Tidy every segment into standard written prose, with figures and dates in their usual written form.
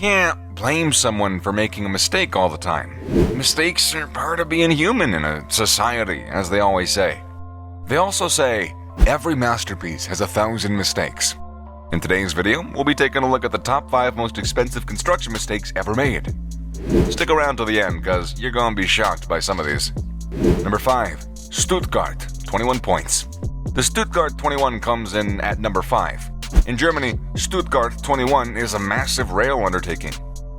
Can't blame someone for making a mistake all the time. Mistakes are part of being human in a society, as they always say. They also say, every masterpiece has 1,000 mistakes. In today's video, we'll be taking a look at the top 5 most expensive construction mistakes ever made. Stick around till the end, cause you're gonna be shocked by some of these. Number 5. Stuttgart, 21 points. The Stuttgart 21 comes in at number 5. In Germany, Stuttgart 21 is a massive rail undertaking.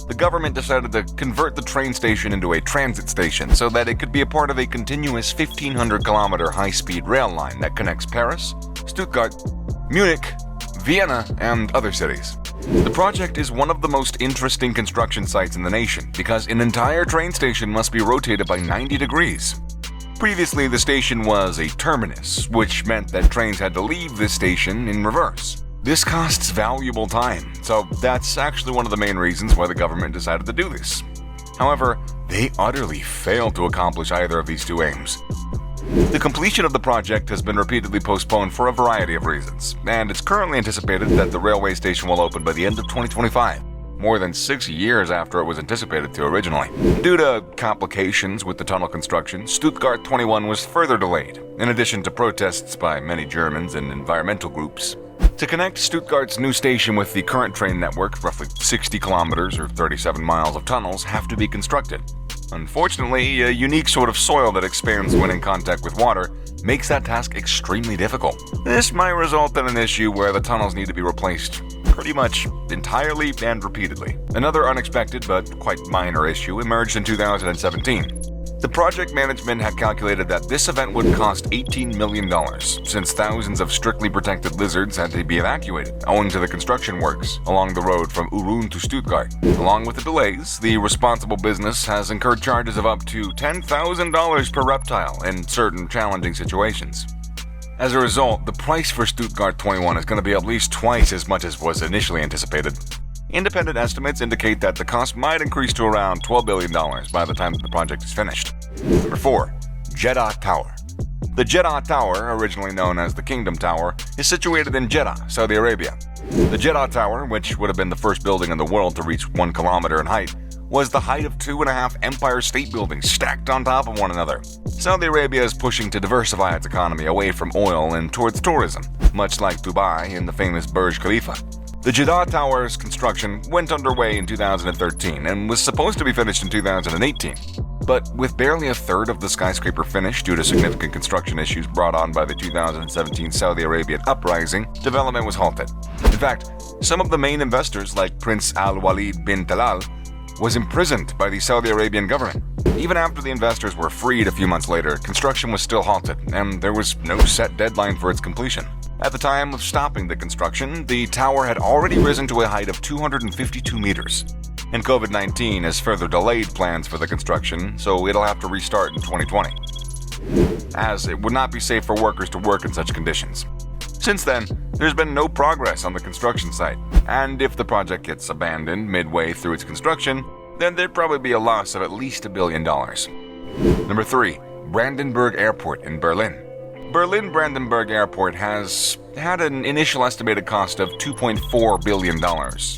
The government decided to convert the train station into a transit station so that it could be a part of a continuous 1,500-kilometer high-speed rail line that connects Paris, Stuttgart, Munich, Vienna, and other cities. The project is one of the most interesting construction sites in the nation because an entire train station must be rotated by 90 degrees. Previously, the station was a terminus, which meant that trains had to leave this station in reverse. This costs valuable time, so that's actually one of the main reasons why the government decided to do this. However, they utterly failed to accomplish either of these two aims. The completion of the project has been repeatedly postponed for a variety of reasons, and it's currently anticipated that the railway station will open by the end of 2025, more than 6 years after it was anticipated to originally. Due to complications with the tunnel construction, Stuttgart 21 was further delayed, in addition to protests by many Germans and environmental groups. To connect Stuttgart's new station with the current train network, roughly 60 kilometers or 37 miles of tunnels have to be constructed. Unfortunately, a unique sort of soil that expands when in contact with water makes that task extremely difficult. This might result in an issue where the tunnels need to be replaced pretty much entirely and repeatedly. Another unexpected but quite minor issue emerged in 2017. The project management had calculated that this event would cost $18 million, since thousands of strictly protected lizards had to be evacuated, owing to the construction works along the road from Ulm to Stuttgart. Along with the delays, the responsible business has incurred charges of up to $10,000 per reptile in certain challenging situations. As a result, the price for Stuttgart 21 is going to be at least twice as much as was initially anticipated. Independent estimates indicate that the cost might increase to around $12 billion by the time that the project is finished. Number 4. Jeddah Tower. The Jeddah Tower, originally known as the Kingdom Tower, is situated in Jeddah, Saudi Arabia. The Jeddah Tower, which would have been the first building in the world to reach 1 kilometer in height, was the height of 2.5 Empire State Buildings stacked on top of one another. Saudi Arabia is pushing to diversify its economy away from oil and towards tourism, much like Dubai and the famous Burj Khalifa. The Jeddah Tower's construction went underway in 2013 and was supposed to be finished in 2018. But with barely a third of the skyscraper finished due to significant construction issues brought on by the 2017 Saudi Arabian uprising, development was halted. In fact, some of the main investors, like Prince Al-Walid bin Talal, was imprisoned by the Saudi Arabian government. Even after the investors were freed a few months later, construction was still halted, and there was no set deadline for its completion. At the time of stopping the construction, the tower had already risen to a height of 252 meters. And COVID-19 has further delayed plans for the construction, so it'll have to restart in 2020, as it would not be safe for workers to work in such conditions. Since then, there's been no progress on the construction site, and if the project gets abandoned midway through its construction, then there'd probably be a loss of at least $1 billion. Number 3. Brandenburg Airport in Berlin. Berlin Brandenburg Airport has had an initial estimated cost of $2.4 billion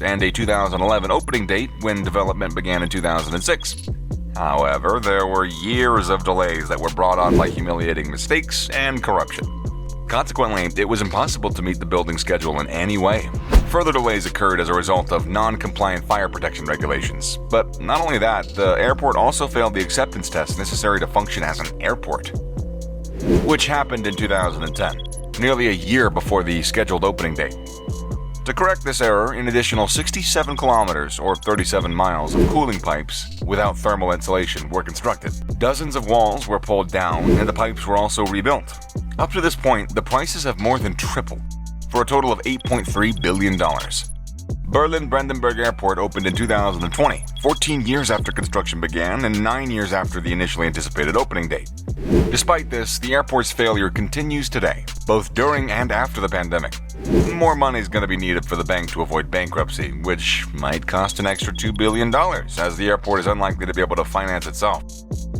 and a 2011 opening date when development began in 2006. However, there were years of delays that were brought on by humiliating mistakes and corruption. Consequently, it was impossible to meet the building schedule in any way. Further delays occurred as a result of non-compliant fire protection regulations. But not only that, the airport also failed the acceptance test necessary to function as an airport, which happened in 2010, nearly a year before the scheduled opening date. To correct this error, an additional 67 kilometers or 37 miles of cooling pipes without thermal insulation were constructed. Dozens of walls were pulled down and the pipes were also rebuilt. Up to this point, the prices have more than tripled, for a total of $8.3 billion. Berlin Brandenburg Airport opened in 2020, 14 years after construction began and 9 years after the initially anticipated opening date. Despite this, the airport's failure continues today, both during and after the pandemic. More money is going to be needed for the bank to avoid bankruptcy, which might cost an extra $2 billion, as the airport is unlikely to be able to finance itself.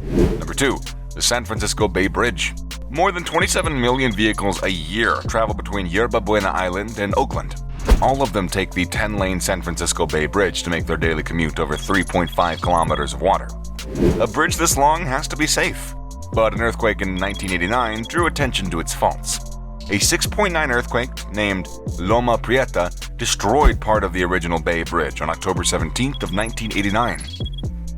Number 2. The San Francisco Bay Bridge. More than 27 million vehicles a year travel between Yerba Buena Island and Oakland. All of them take the 10-lane San Francisco Bay Bridge to make their daily commute over 3.5 kilometers of water. A bridge this long has to be safe, but an earthquake in 1989 drew attention to its faults. A 6.9 earthquake named Loma Prieta destroyed part of the original Bay Bridge on October 17th of 1989.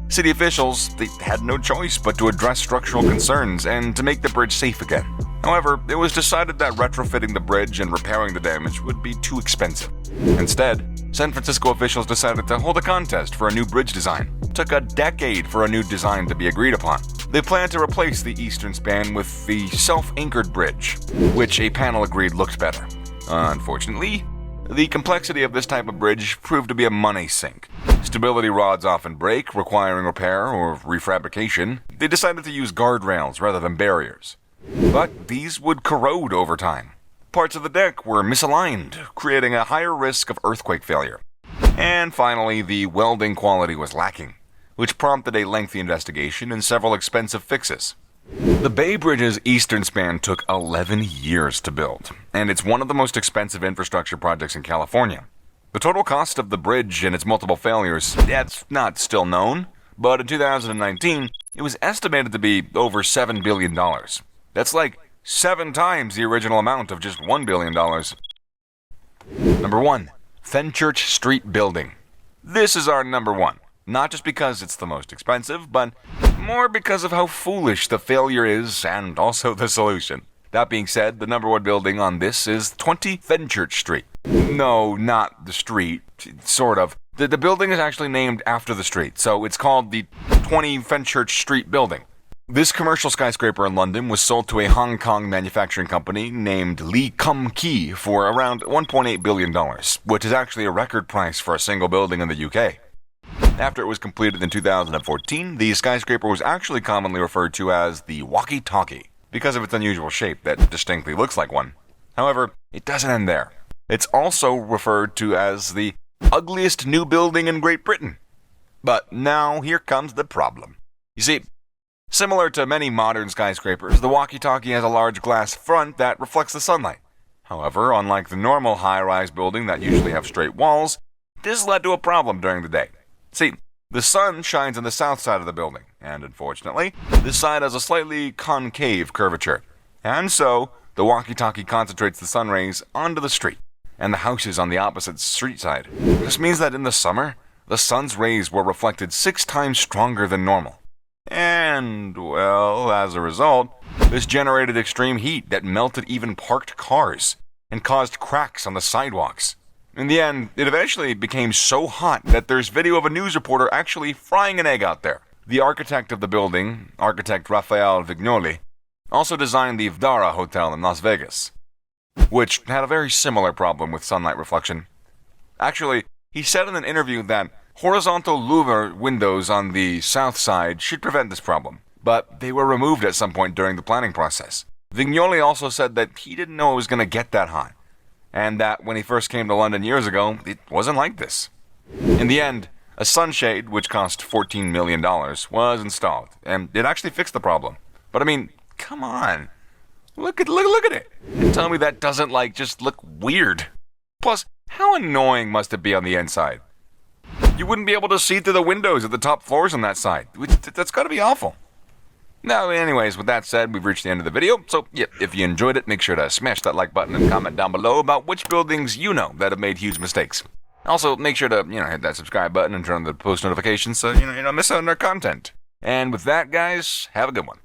City officials, they had no choice but to address structural concerns and to make the bridge safe again. However, it was decided that retrofitting the bridge and repairing the damage would be too expensive. Instead, San Francisco officials decided to hold a contest for a new bridge design. It took a decade for a new design to be agreed upon. They planned to replace the eastern span with the self-anchored bridge, which a panel agreed looked better. Unfortunately, the complexity of this type of bridge proved to be a money sink. Stability rods often break, requiring repair or refabrication. They decided to use guardrails rather than barriers. But these would corrode over time. Parts of the deck were misaligned, creating a higher risk of earthquake failure. And finally, the welding quality was lacking, which prompted a lengthy investigation and several expensive fixes. The Bay Bridge's eastern span took 11 years to build, and it's one of the most expensive infrastructure projects in California. The total cost of the bridge and its multiple failures, that's not still known, but in 2019, it was estimated to be over $7 billion. That's like 7 times the original amount of just $1 billion. Number 1. Fenchurch Street Building. This is our number 1. Not just because it's the most expensive, but more because of how foolish the failure is and also the solution. That being said, the number 1 building on this is 20 Fenchurch Street. No, not the street. Sort of. The building is actually named after the street, so it's called the 20 Fenchurch Street Building. This commercial skyscraper in London was sold to a Hong Kong manufacturing company named Lee Kum Kee for around $1.8 billion, which is actually a record price for a single building in the UK. After it was completed in 2014, the skyscraper was actually commonly referred to as the walkie-talkie, because of its unusual shape that distinctly looks like one. However, it doesn't end there. It's also referred to as the ugliest new building in Great Britain. But now here comes the problem. You see, similar to many modern skyscrapers, the walkie-talkie has a large glass front that reflects the sunlight. However, unlike the normal high-rise building that usually have straight walls, this led to a problem during the day. See, the sun shines on the south side of the building, and unfortunately, this side has a slightly concave curvature. And so, the walkie-talkie concentrates the sun rays onto the street, and the houses on the opposite street side. This means that in the summer, the sun's rays were reflected 6 times stronger than normal. And, well, as a result, this generated extreme heat that melted even parked cars, and caused cracks on the sidewalks. In the end, it eventually became so hot that there's video of a news reporter actually frying an egg out there. The architect of the building, architect Raphael Vignoli, also designed the Vdara Hotel in Las Vegas, which had a very similar problem with sunlight reflection. Actually, he said in an interview that horizontal louver windows on the south side should prevent this problem, but they were removed at some point during the planning process. Vignoli also said that he didn't know it was going to get that hot, and that when he first came to London years ago, it wasn't like this. In the end, a sunshade, which cost $14 million, was installed, and it actually fixed the problem. But I mean, come on. Look at it. And tell me that doesn't, just look weird. Plus, how annoying must it be on the inside? You wouldn't be able to see through the windows at the top floors on that side. That's gotta be awful. Now, anyways, with that said, we've reached the end of the video. So, yeah, if you enjoyed it, make sure to smash that like button and comment down below about which buildings you know that have made huge mistakes. Also, make sure to, hit that subscribe button and turn on the post notifications so, you don't miss out on our content. And with that, guys, have a good one.